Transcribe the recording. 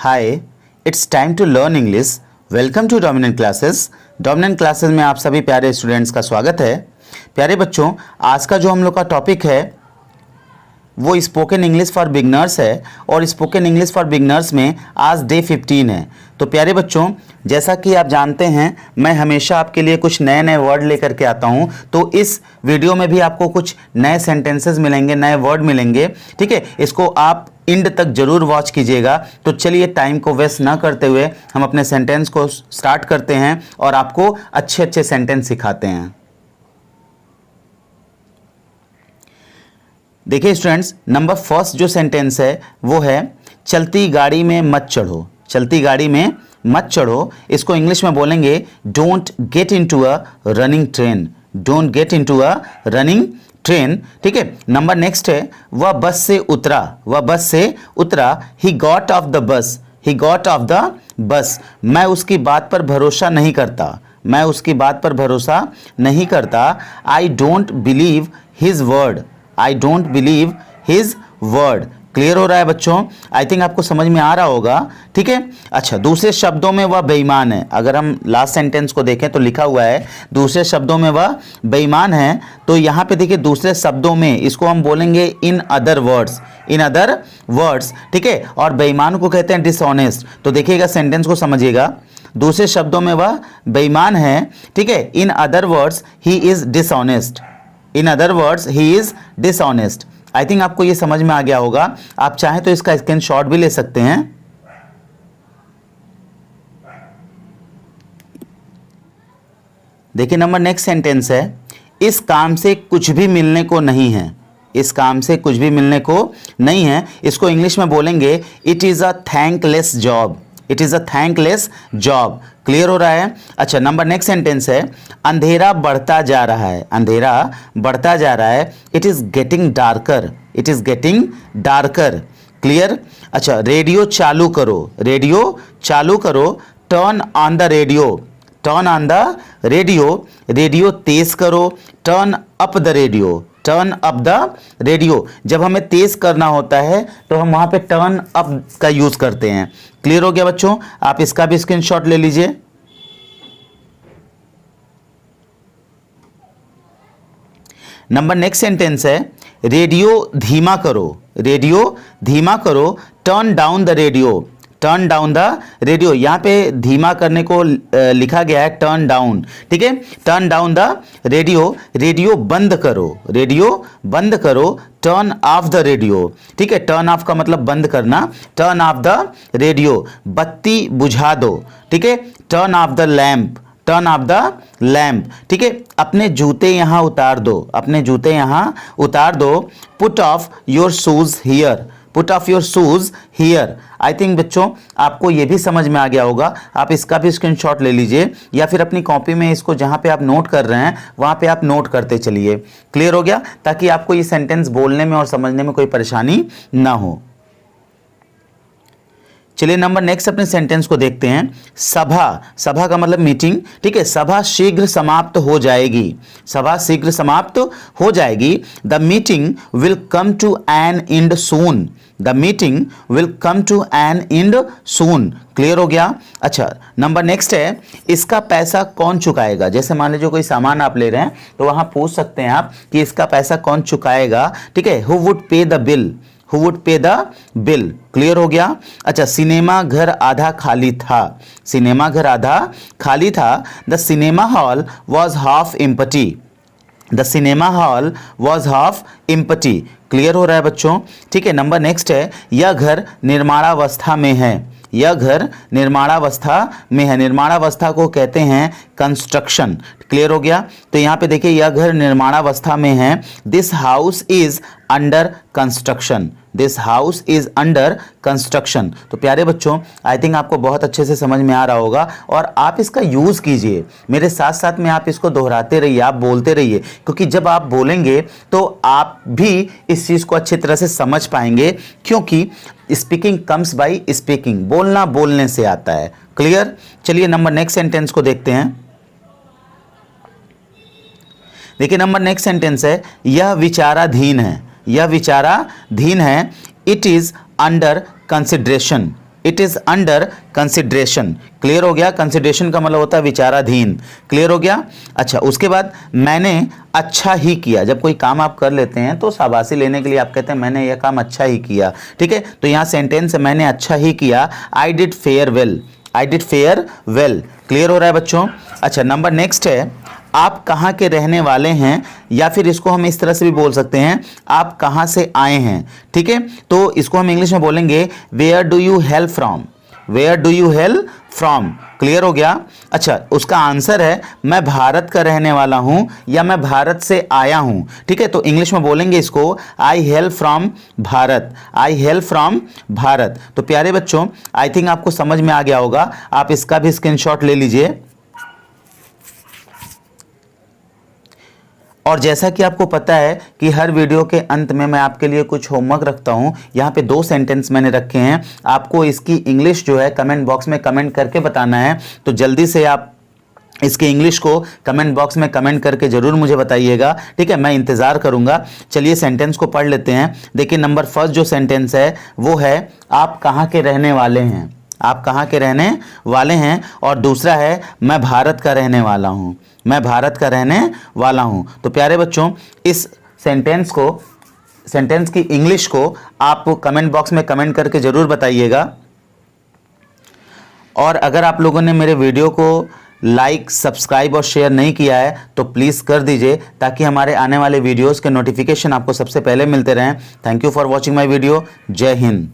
Hi, it's time to learn English. Welcome to dominant classes. Dominant classes में आप सभी प्यारे स्टूडेंट्स का स्वागत है। प्यारे बच्चों, आज का जो हम लोग का टॉपिक है वो स्पोकन इंग्लिश फॉर बिगनर्स है और स्पोकन इंग्लिश फॉर बिगनर्स में आज डे 15 है। तो प्यारे बच्चों, जैसा कि आप जानते हैं मैं हमेशा आपके लिए कुछ नए नए वर्ड लेकर के आता हूं, तो इस वीडियो में भी आपको कुछ नए सेंटेंसेस मिलेंगे, नए वर्ड मिलेंगे। ठीक है, इसको आप एंड तक जरूर वॉच कीजिएगा। तो चलिए टाइम को वेस्ट ना करते हुए हम अपने सेंटेंस को स्टार्ट करते हैं और आपको अच्छे अच्छे सेंटेंस सिखाते हैं। देखिए स्टूडेंट्स, नंबर फर्स्ट जो सेंटेंस है वो है चलती गाड़ी में मत चढ़ो। चलती गाड़ी में मत चढ़ो, इसको इंग्लिश में बोलेंगे don't get into a running train. Don't get into a running train. ठीक है, नंबर नेक्स्ट है वह बस से उतरा। वह बस से उतरा, he got off the bus. He got off the bus. मैं उसकी बात पर भरोसा नहीं करता। मैं उसकी बात पर भरोसा नहीं करता। I don't believe his word. I don't believe his word. Clear हो रहा है बच्चों? आई थिंक आपको समझ में आ रहा होगा। ठीक है, अच्छा, दूसरे शब्दों में वह बेईमान है। अगर हम लास्ट सेंटेंस को देखें तो लिखा हुआ है दूसरे शब्दों में वह बेईमान है। तो यहाँ पे देखिए दूसरे शब्दों में, इसको हम बोलेंगे in other words. In other words. ठीक है, और बेईमान को कहते हैं डिसऑनेस्ट। तो देखिएगा, सेंटेंस को समझिएगा। दूसरे शब्दों में वह बेईमान है। ठीक है, in other words he is dishonest. In other words he is dishonest. I think आपको ये समझ में आ गया होगा। आप चाहें तो इसका स्क्रीनशॉट भी ले सकते हैं। देखिए नंबर नेक्स्ट सेंटेंस है इस काम से कुछ भी मिलने को नहीं है। इस काम से कुछ भी मिलने को नहीं है, इसको इंग्लिश में बोलेंगे it is a thankless job. It is a thankless job. Clear हो रहा है? अच्छा, नंबर नेक्स्ट सेंटेंस है अंधेरा बढ़ता जा रहा है। अंधेरा बढ़ता जा रहा है, it is getting darker. It is getting darker. Clear? अच्छा, रेडियो चालू करो। रेडियो चालू करो, turn on the radio. Turn on the radio. Radio तेज करो, turn up the radio. Turn up the radio. जब हमें तेज करना होता है तो हम वहां पे टर्न अप का यूज करते हैं। क्लियर हो गया बच्चों? आप इसका भी स्क्रीनशॉट ले लीजिए। नंबर नेक्स्ट सेंटेंस है रेडियो धीमा करो। रेडियो धीमा करो, turn down the radio. Turn down the radio. यहां पे धीमा करने को लिखा गया है टर्न डाउन। ठीक है, turn down the radio. Radio बंद करो। रेडियो बंद करो, टर्न ऑफ द रेडियो। ठीक है, टर्न ऑफ का मतलब बंद करना। Turn off the radio. बत्ती बुझा दो। ठीक है, turn off the lamp. Turn off the lamp. ठीक है, अपने जूते यहां उतार दो। अपने जूते यहां उतार दो। Put off your shoes here. Put off your shoes here. I think बच्चों आपको ये भी समझ में आ गया होगा। आप इसका भी स्क्रीनशॉट ले लीजिए या फिर अपनी कॉपी में इसको जहां पे आप नोट कर रहे हैं वहां पे आप नोट करते चलिए। क्लियर हो गया? ताकि आपको ये सेंटेंस बोलने में और समझने में कोई परेशानी ना हो। चलिए नंबर नेक्स्ट अपने सेंटेंस को देखते हैं। सभा। सभा का मतलब मीटिंग। ठीक है, सभा शीघ्र समाप्त हो जाएगी। सभा शीघ्र समाप्त हो जाएगी। The meeting will come to an end soon. The meeting will come to an end soon. Clear हो गया? अच्छा, नंबर नेक्स्ट है इसका पैसा कौन चुकाएगा। जैसे मान लीजिए कोई सामान आप ले रहे हैं तो वहां पूछ सकते हैं आप कि इसका पैसा कौन चुकाएगा। ठीक है, हु वुड पे the bill. Who would pay the bill? Clear हो गया? अच्छा, सिनेमा घर आधा खाली था। सिनेमा घर आधा खाली था। The cinema hall was half empty. The cinema hall was half empty. Clear हो रहा है बच्चों? ठीक है, नंबर नेक्स्ट है यह घर निर्माणावस्था में है। यह घर निर्माणावस्था में है। निर्माणावस्था को कहते हैं कंस्ट्रक्शन। क्लियर हो गया? तो यहां पे देखिए यह घर निर्माणावस्था में है। This house is under construction. This house is under construction. तो प्यारे बच्चों, आई थिंक आपको बहुत अच्छे से समझ में आ रहा होगा और आप इसका यूज कीजिए। मेरे साथ साथ में आप इसको दोहराते रहिए, आप बोलते रहिए, क्योंकि जब आप बोलेंगे तो आप भी इस चीज को अच्छी तरह से समझ पाएंगे, क्योंकि स्पीकिंग कम्स बाय स्पीकिंग। बोलना बोलने से आता है। क्लियर? चलिए नंबर नेक्स्ट सेंटेंस को देखते हैं। देखिए नंबर नेक्स्ट सेंटेंस है यह विचाराधीन है। यह विचाराधीन है। It is under consideration. It is under consideration. Clear हो गया? कंसिडरेशन का मतलब होता है विचाराधीन। क्लियर हो गया? अच्छा, उसके बाद मैंने अच्छा ही किया। जब कोई काम आप कर लेते हैं तो शाबाशी लेने के लिए आप कहते हैं मैंने यह काम अच्छा ही किया। ठीक है, तो यहाँ सेंटेंस है मैंने अच्छा ही किया, I did fair well. I did fair well. Clear हो रहा है बच्चों? अच्छा, नंबर नेक्स्ट है आप कहाँ के रहने वाले हैं, या फिर इसको हम इस तरह से भी बोल सकते हैं आप कहाँ से आए हैं। ठीक है, तो इसको हम इंग्लिश में बोलेंगे where do you hail from. Where do you hail from. Clear हो गया? अच्छा, उसका आंसर है मैं भारत का रहने वाला हूं या मैं भारत से आया हूं। ठीक है, तो इंग्लिश में बोलेंगे इसको I hail from Bharat. I hail from Bharat. तो प्यारे बच्चों, आई थिंक आपको समझ में आ गया होगा। आप इसका भी स्क्रीनशॉट ले लीजिए। और जैसा कि आपको पता है कि हर वीडियो के अंत में मैं आपके लिए कुछ होमवर्क रखता हूं। यहाँ पे 2 सेंटेंस मैंने रखे हैं, आपको इसकी इंग्लिश जो है कमेंट बॉक्स में कमेंट करके बताना है। तो जल्दी से आप इसके इंग्लिश को कमेंट बॉक्स में कमेंट करके ज़रूर मुझे बताइएगा। ठीक है, मैं इंतज़ार करूँगा। चलिए सेंटेंस को पढ़ लेते हैं। देखिए, नंबर फर्स्ट जो सेंटेंस है वो है आप कहाँ के रहने वाले हैं। आप कहाँ के रहने वाले हैं। और दूसरा है मैं भारत का रहने वाला हूँ। मैं भारत का रहने वाला हूँ। तो प्यारे बच्चों, इस सेंटेंस की इंग्लिश को आप कमेंट बॉक्स में कमेंट करके ज़रूर बताइएगा। और अगर आप लोगों ने मेरे वीडियो को लाइक, सब्सक्राइब और शेयर नहीं किया है तो प्लीज़ कर दीजिए, ताकि हमारे आने वाले वीडियोज़ के नोटिफिकेशन आपको सबसे पहले मिलते रहें। Thank you for watching my video. जय हिंद।